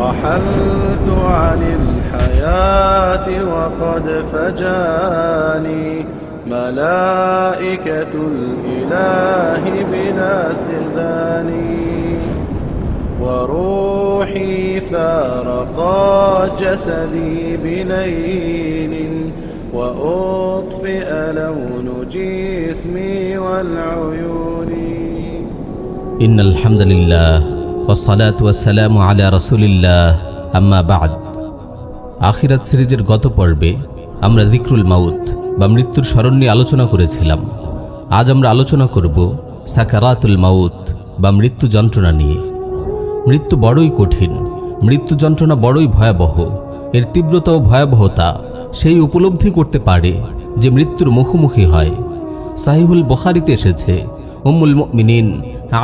رحلت عن الحياة وقد فجاني ملائكة الإله بلا استئذان وروحي فارقت جسدي بليل وأطفئ لون جسمي والعيون إن الحمد لله والصلاة والسلام على رسول الله أما بعد আখিরাত সিরিজের গত পর্বে আমরা যিকরুল মাউত বা মৃত্যুর স্মরণ নিয়ে আলোচনা করেছিলাম। আজ আমরা আলোচনা করব সাকারাতুল মাউত বা মৃত্যু যন্ত্রণা নিয়ে। মৃত্যু বড়ই কঠিন, মৃত্যু যন্ত্রণা বড়ই ভয়াবহ। এর তীব্রতা ও ভয়াবহতা সেই উপলব্ধি করতে পারে যে মৃত্যুর মুখোমুখি হয়। সাহিহুল বুখারীতে এসেছে, উম্মুল মুমিনিন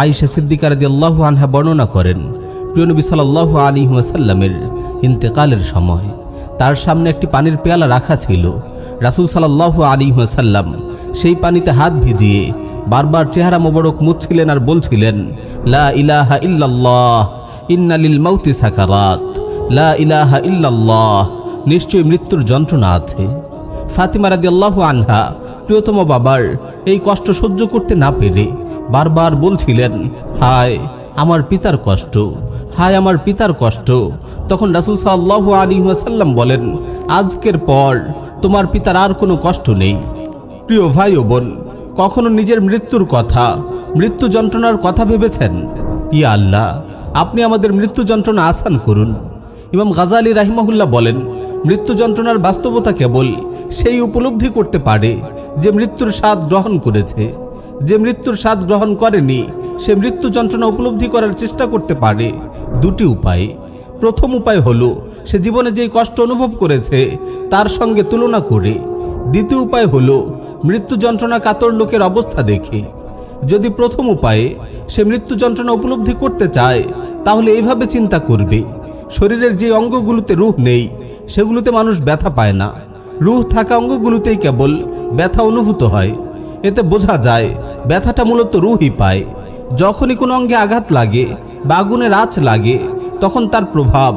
আয়েশা সিদ্দিকা রাদিয়াল্লাহু আনহা বর্ণনা করেন, প্রিয় নবী সাল্লাল্লাহু আলাইহি ওয়াসাল্লামের ইন্তেকালের সময় তার সামনে একটি পানির পেয়ালা রাখা ছিল। রাসূল সাল্লাল্লাহু আলাইহি ওয়াসাল্লাম সেই পানিতে হাত ভিজিয়ে বারবার চেহারা মোবারক মুছছিলেন আর বলছিলেন, লা ইলাহা ইল্লাল্লাহ ইন্না লিল মাউতি সাকারাত, লা ইলাহা ইল্লাল্লাহ, নিশ্চয়ই মৃত্যুর যন্ত্রণা আছে। ফাতিমা রাদিয়াল্লাহু আনহা প্রিয়তম বাবার এই কষ্ট সহ্য করতে না পেরে বারবার বলছিলেন, হায় আমার পিতার কষ্ট, হায় আমার পিতার কষ্ট। তখন রাসূল সাল্লাল্লাহু আলাইহি ওয়াসাল্লাম বলেন, আজকের পর তোমার পিতার আর কোনো কষ্ট নেই। প্রিয় ভাই ও বোন, কখনো নিজের মৃত্যুর কথা, মৃত্যু যন্ত্রণার কথা ভেবেছেন? ইয়া আল্লাহ, আপনি আমাদের মৃত্যু যন্ত্রণা আসান করুন। ইমাম গাজালি রাহিমাহুল্লাহ বলেন, মৃত্যু যন্ত্রণার বাস্তবতা কেবল সেই উপলব্ধি করতে পারে যে মৃত্যুর স্বাদ গ্রহণ করেছে। যে মৃত্যুর স্বাদ গ্রহণ করেনি সে মৃত্যু যন্ত্রণা উপলব্ধি করার চেষ্টা করতে পারে দুটি উপায়ে। প্রথম উপায় হলো সে জীবনে যেই কষ্ট অনুভব করেছে তার সঙ্গে তুলনা করে। দ্বিতীয় উপায় হলো মৃত্যু যন্ত্রণা কাতর লোকের অবস্থা দেখে। যদি প্রথম উপায়ে সে মৃত্যু যন্ত্রণা উপলব্ধি করতে চায় তাহলে এইভাবে চিন্তা করবে, শরীরের যে অঙ্গগুলোতে রূহ নেই সেগুলোতে মানুষ ব্যথা পায় না, রূহ থাকা অঙ্গগুলোতেই কেবল ব্যথা অনুভূত হয়। এতে বোঝা যায় ব্যথাটা মূলত রূহই পায়। যখনই কোনো অঙ্গে আঘাত লাগে বা আগুনের আঁচ লাগে তখন তার প্রভাব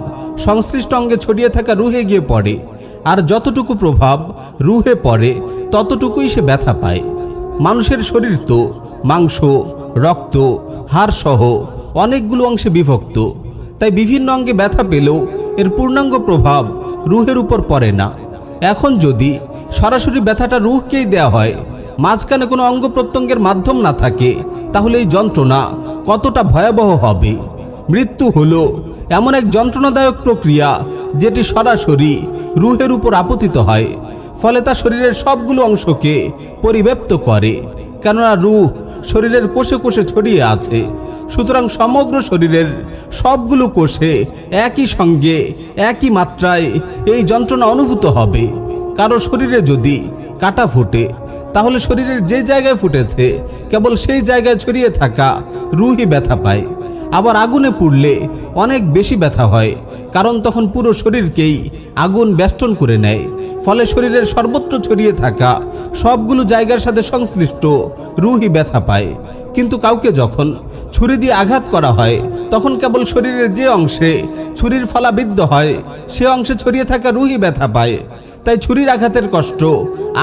সংশ্লিষ্ট অঙ্গে ছড়িয়ে থাকা রূহে গিয়ে পড়ে, আর যতটুকু প্রভাব রূহে পড়ে ততটুকুই সে ব্যথা পায়। মানুষের শরীর তো মাংস, রক্ত, হাড় সহ অনেকগুলো অংশে বিভক্ত, তাই বিভিন্ন অঙ্গে ব্যথা পেলেও এর পূর্ণাঙ্গ প্রভাব রূহের উপর পড়ে না। এখন যদি সরাসরি ব্যথাটা রূহকেই দেয়া হয়, মাঝখানে কোনো অঙ্গ প্রত্যঙ্গের মাধ্যম না থাকে, তাহলে এই যন্ত্রণা কতটা ভয়াবহ হবে। মৃত্যু হলো এমন এক যন্ত্রণাদায়ক প্রক্রিয়া যেটি সরাসরি রূহের উপর আপতিত হয়, ফলে তা শরীরের সবগুলো অংশকে পরিব্যাপ্ত করে। কেননা রূহ শরীরের কোষে কোষে ছড়িয়ে আছে, সুতরাং সমগ্র শরীরের সবগুলো কোষে একই সঙ্গে একই মাত্রায় এই যন্ত্রণা অনুভূত হবে। কারো শরীরে যদি কাটা ফুটে তাহলে শরীরের যে জায়গায় ফুটেছে কেবল সেই জায়গায় ছড়িয়ে থাকা রূহই ব্যথা পায়। আবার আগুনে পুড়লে অনেক বেশি ব্যথা হয়, কারণ তখন পুরো শরীরকেই আগুন বেষ্টন করে নেয়, ফলে শরীরের সর্বত্র ছড়িয়ে থাকা সবগুলো জায়গার সাথে সংশ্লিষ্ট রূহই ব্যথা পায়। কিন্তু কাউকে যখন ছুরি দিয়ে আঘাত করা হয় তখন কেবল শরীরের যে অংশে ছুরির ফলা বিদ্ধ হয় সে অংশে ছড়িয়ে থাকা রূহই ব্যথা পায়। তাই ছুরির আঘাতের কষ্ট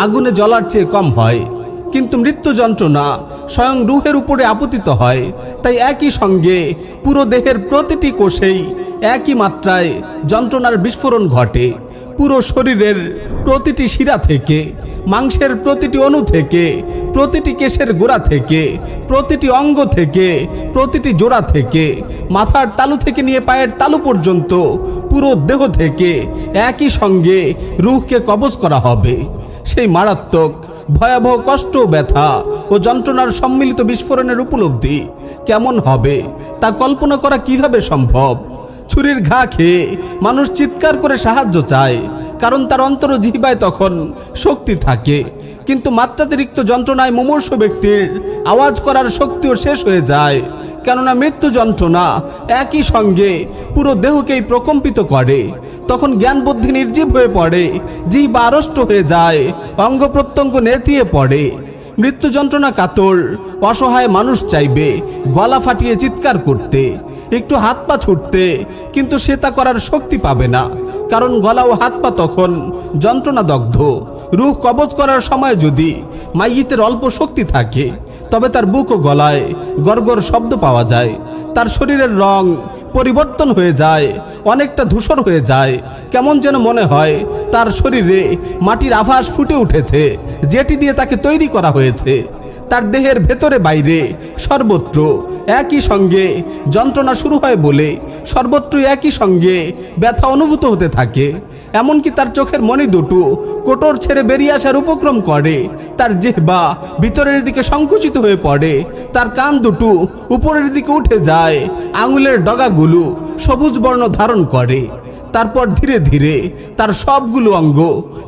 আগুনে জ্বলার চেয়ে কম হয়। কিন্তু মৃত্যু যন্ত্রণা স্বয়ং রূহের উপরে আপতিত হয়, তাই একই সঙ্গে পুরো দেহের প্রতিটি কোষেই একই মাত্রায় যন্ত্রণার বিস্ফোরণ ঘটে। পুরো শরীরের প্রতিটি শিরা থেকে, মাংসের প্রতিটি অণু থেকে, প্রতিটি কেশের গোড়া থেকে, প্রতিটি অঙ্গ থেকে, প্রতিটি জোড়া থেকে, মাথার তালু থেকে নিয়ে পায়ের তালু পর্যন্ত পুরো দেহ থেকে একই সঙ্গে রূহকে কবজ করা হবে। সেই মারাত্মক ভয়াবহ কষ্ট, ব্যথা ও যন্ত্রণার সম্মিলিত বিস্ফোরণের উপলব্ধি কেমন হবে তা কল্পনা করা কিভাবে সম্ভব? ছুরির ঘা খেয়ে মানুষ চিৎকার করে সাহায্য চায়, কারণ তার অন্তর জিহ্বায় তখন শক্তি থাকে। কিন্তু মাত্রাতিরিক্ত যন্ত্রণায় মুমূর্ষ ব্যক্তির আওয়াজ করার শক্তিও শেষ হয়ে যায়, কেননা মৃত্যু যন্ত্রণা একই সঙ্গে পুরো দেহকেই প্রকম্পিত করে। তখন জ্ঞান বুদ্ধি নির্জীব হয়ে পড়ে, জিহ্বা আড়ষ্ট হয়ে যায়, অঙ্গ প্রত্যঙ্গ নেতিয়ে পড়ে। মৃত্যু যন্ত্রণা কাতর অসহায় মানুষ চাইবে গলা ফাটিয়ে চিৎকার করতে, একটু হাত পা ছুটতে, কিন্তু সে তা করার শক্তি পাবে না, কারণ গলা ও হাত পা তখন যন্ত্রণাদগ্ধ। রূহ কবজ করার সময় যদি মাইয়িতের অল্প শক্তি থাকে, তবে তার বুক ও গলায় গড়গড় শব্দ পাওয়া যায়। তার শরীরের রং পরিবর্তন হয়ে যায়, অনেকটা ধূসর হয়ে যায়। কেমন যেন মনে হয় তার শরীরে মাটির আভাস ফুটে উঠেছে, যেটি দিয়ে তাকে তৈরি করা হয়েছে। তার দেহের ভেতরে বাইরে সর্বত্র একই সঙ্গে যন্ত্রণা শুরু হয় বলে সর্বত্র একই সঙ্গে ব্যথা অনুভূত হতে থাকে। এমনকি তার চোখের মণি দুটো কোটর ছেড়ে বেরিয়ে আসার উপক্রম করে, তার জিহ্বা ভিতরের দিকে সংকুচিত হয়ে পড়ে, তার কান দুটো উপরের দিকে উঠে যায়, আঙুলের ডগাগুলো সবুজ বর্ণ ধারণ করে। তারপর ধীরে ধীরে তার সবগুলো অঙ্গ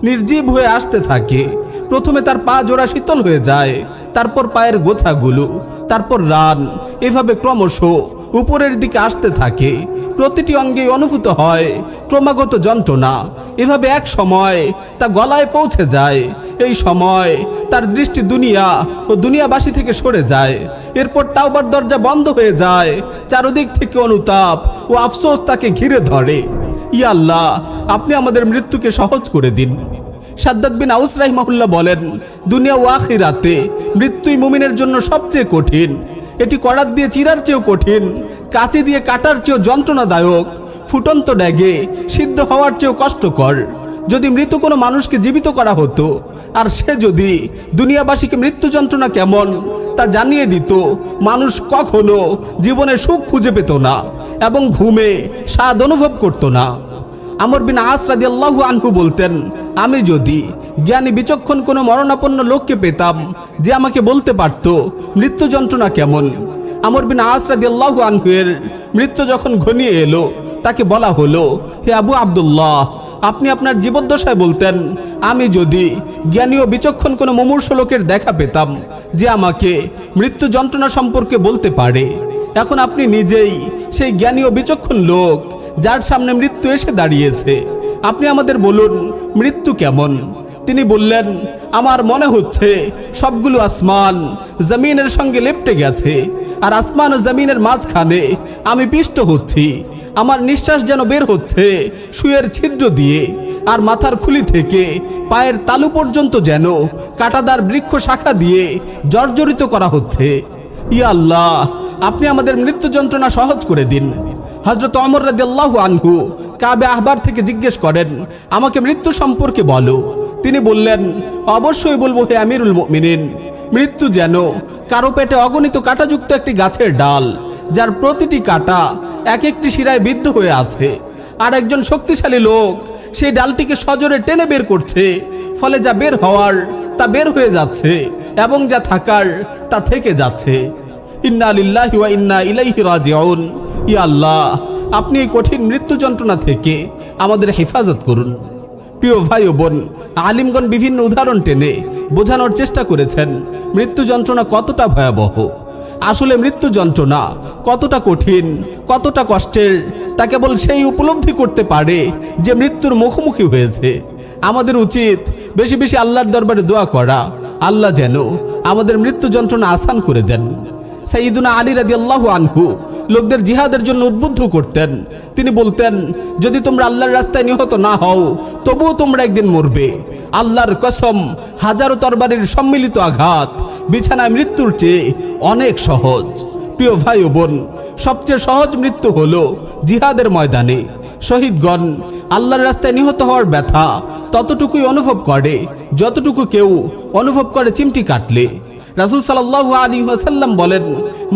নির্জীব হয়ে আসতে থাকে। প্রথমে তার পা জোড়া শীতল হয়ে যায়, তারপর পায়ের গোছাগুলো, তারপর রান, এভাবে ক্রমশ উপরের দিকে আসতে থাকে। প্রতিটি অঙ্গে অনুভূত হয় ক্রমাগত যন্ত্রণা। এভাবে এক সময় তা গলায় পৌঁছে যায়। এই সময় তার দৃষ্টি দুনিয়া ও দুনিয়াবাসী থেকে সরে যায়। এরপর তাওবার দরজা বন্ধ হয়ে যায়। চারদিক থেকে অনুতাপ ও আফসোস তাকে ঘিরে ধরে। ইয়া আল্লাহ, আপনি আমাদের মৃত্যুকে সহজ করে দিন। সাদ্দাদ বিন আউস রাহিমাহুল্লাহ বলেন, দুনিয়া ও আখিরাতে মৃত্যুই মুমিনের জন্য সবচেয়ে কঠিন। এটি করাত দিয়ে চিরার চেয়েও কঠিন, কাঁচি দিয়ে কাটার চেয়েও যন্ত্রণাদায়ক, ফুটন্ত ড্যাগে সিদ্ধ হওয়ার চেয়েও কষ্টকর। যদি মৃত কোনো মানুষকে জীবিত করা হতো আর সে যদি দুনিয়াবাসীকে মৃত্যু যন্ত্রণা কেমন তা জানিয়ে দিত, মানুষ কখনো জীবনে সুখ খুঁজে পেত না এবং ঘুমে স্বাদ অনুভব করত না। আমর বিন আস রাদিয়াল্লাহু আনহু বলতেন, আমি যদি জ্ঞানী বিচক্ষণ কোনো মরণাপন্ন লোককে পেতাম যে আমাকে বলতে পারত মৃত্যু যন্ত্রণা কেমন। আমর বিন আস রাদিয়াল্লাহু আনহু এর মৃত্যু যখন ঘনিয়ে এলো, তাকে বলা হলো, হে আবু আব্দুল্লাহ, আপনি আপনার জীবদ্দশায় বলতেন, আমি যদি জ্ঞানী ও বিচক্ষণ কোনো মুমূর্ষ লোকের দেখা পেতাম যে আমাকে মৃত্যু যন্ত্রণা সম্পর্কে বলতে পারে। এখন আপনি নিজেই সেই জ্ঞানী ও বিচক্ষণ লোক যার সামনে মৃত্যু এসে দাঁড়িয়েছে। আপনি আমাদের বলুন মৃত্যু কেমন। তিনি বললেন, আমার মনে হচ্ছে সবগুলো আসমান জমিনের সঙ্গে লেপ্টে গেছে, আর আসমান ও জমিনের মাঝখানে আমি পিষ্ট হচ্ছি। আমার নিঃশ্বাস যেন বের হচ্ছে সুয়ের ছিদ্র দিয়ে, আর মাথার খুলি থেকে পায়ের তালু পর্যন্ত যেন কাঁটাদার বৃক্ষ শাখা দিয়ে জর্জরিত করা হচ্ছে। ইয়া আল্লাহ, আপনি আমাদের মৃত্যু যন্ত্রণা সহজ করে দিন। হযরত ওমর রাদিয়াল্লাহু আনহু কাবে আহবার থেকে জিজ্ঞেস করেন, আমাকে মৃত্যু সম্পর্কে বলো। তিনি বললেন, অবশ্যই বলবো হে আমিরুল মুমিনিন। মৃত্যু যেন কারো পেটে অগণিত কাঁটাযুক্ত একটি গাছের ডাল, যার প্রতিটি কাঁটা এক একটি শিরায় বিদ্ধ হয়ে আছে, আর একজন শক্তিশালী লোক সেই ডালটিকে সজোরে টেনে বের করছে। ফলে যা বের হওয়ার তা বের হয়ে যাচ্ছে এবং যা থাকার তা থেকে যাচ্ছে। ইন্না লিল্লাহি ওয়া ইন্না ইলাইহি রাজিউন। ইয়া আল্লাহ, আপনি এই কঠিন মৃত্যু যন্ত্রণা থেকে আমাদের হেফাজত করুন। প্রিয় ভাই ও বোন, আলিমগণ বিভিন্ন উদাহরণ টেনে বোঝানোর চেষ্টা করেছেন মৃত্যু যন্ত্রণা কতটা ভয়াবহ। আসলে মৃত্যু যন্ত্রণা কতটা কঠিন, কতটা কষ্টের, তা কেবল সেই উপলব্ধি করতে পারে যে মৃত্যুর মুখোমুখি হয়েছে। আমাদের উচিত বেশি বেশি আল্লাহর দরবারে দোয়া করা, আল্লাহ যেন আমাদের মৃত্যু যন্ত্রণা আসান করে দেন। সাইয়্যিদুনা আলী রাদিয়াল্লাহু আনহু লোকদের জিহাদের জন্য উদ্বুদ্ধ করতেন। তিনি বলতেন, যদি তোমরা আল্লাহর রাস্তায় নিহত না হও, তবুও তোমরা একদিন মরবে। আল্লাহর কসম, হাজারো তরবারির সম্মিলিত আঘাত বিছানায় মৃত্যুর চেয়ে অনেক সহজ। প্রিয় ভাই ও বোন, সবচেয়ে সহজ মৃত্যু হলো জিহাদের ময়দানে। শহীদগণ আল্লাহর রাস্তায় নিহত হওয়ার ব্যথা ততটুকুই অনুভব করে যতটুকু কেউ অনুভব করে চিমটি কাটলে। রাসূল সাল্লাল্লাহু আলাইহি ওয়াসাল্লাম বলেন,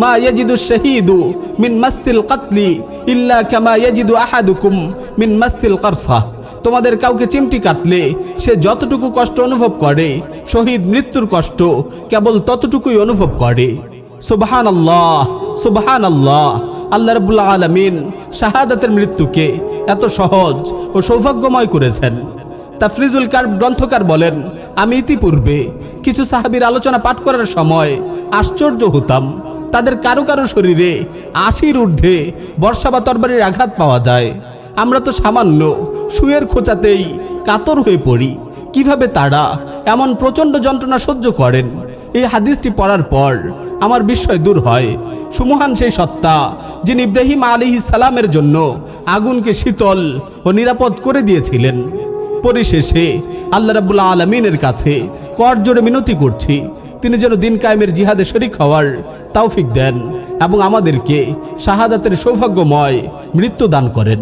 মা ইয়াজিদু শাহীদু মিন মাসতিল কাতলি ইল্লা কামা ইয়াজিদু আহাদুকুম মিন মাসতিল কারসা। তোমাদের কাউকে চিমটি কাটলে সে যতটুকু কষ্ট অনুভব করে, শহীদ মৃত্যুর কষ্ট কেবল ততটুকুই অনুভব করে। সুবহানাল্লাহ, সুবহানাল্লাহ। আল্লাহ রাব্বুল আলামিন শাহাদাতের মৃত্যুকে এত সহজ ও সৌভাগ্যময় করেছেন। তাফরিজুল কারব গ্রন্থকার বলেন, আমি ইতিপূর্বে কিছু সাহাবীর আলোচনা পাঠ করার সময় আশ্চর্য হতাম। তাদের কারো কারো শরীরে ৮০-র ঊর্ধ্বে বর্ষা বা তরবারির আঘাত পাওয়া যায়। আমরা তো সামান্য সুয়ের খোঁচাতেই কাতর হয়ে পড়ি। কিভাবে তারা এমন প্রচণ্ড যন্ত্রণা সহ্য করেন? এই হাদিসটি পড়ার পর আমার বিস্ময় দূর হয়। সুমহান সেই সত্তা যিনি ইব্রাহিম আলাইহিস সালামের জন্য আগুনকে শীতল ও নিরাপদ করে দিয়েছিলেন। পরিশেষে আল্লাহ রাব্বুল আলামিনের কাছে করজোড়ে মিনতি করছি, তিনি যেন দিন কায়েমের জিহাদে শরীক হওয়ার তৌফিক দেন এবং আমাদেরকে শাহাদাতের সৌভাগ্যময় মৃত্যু দান করেন।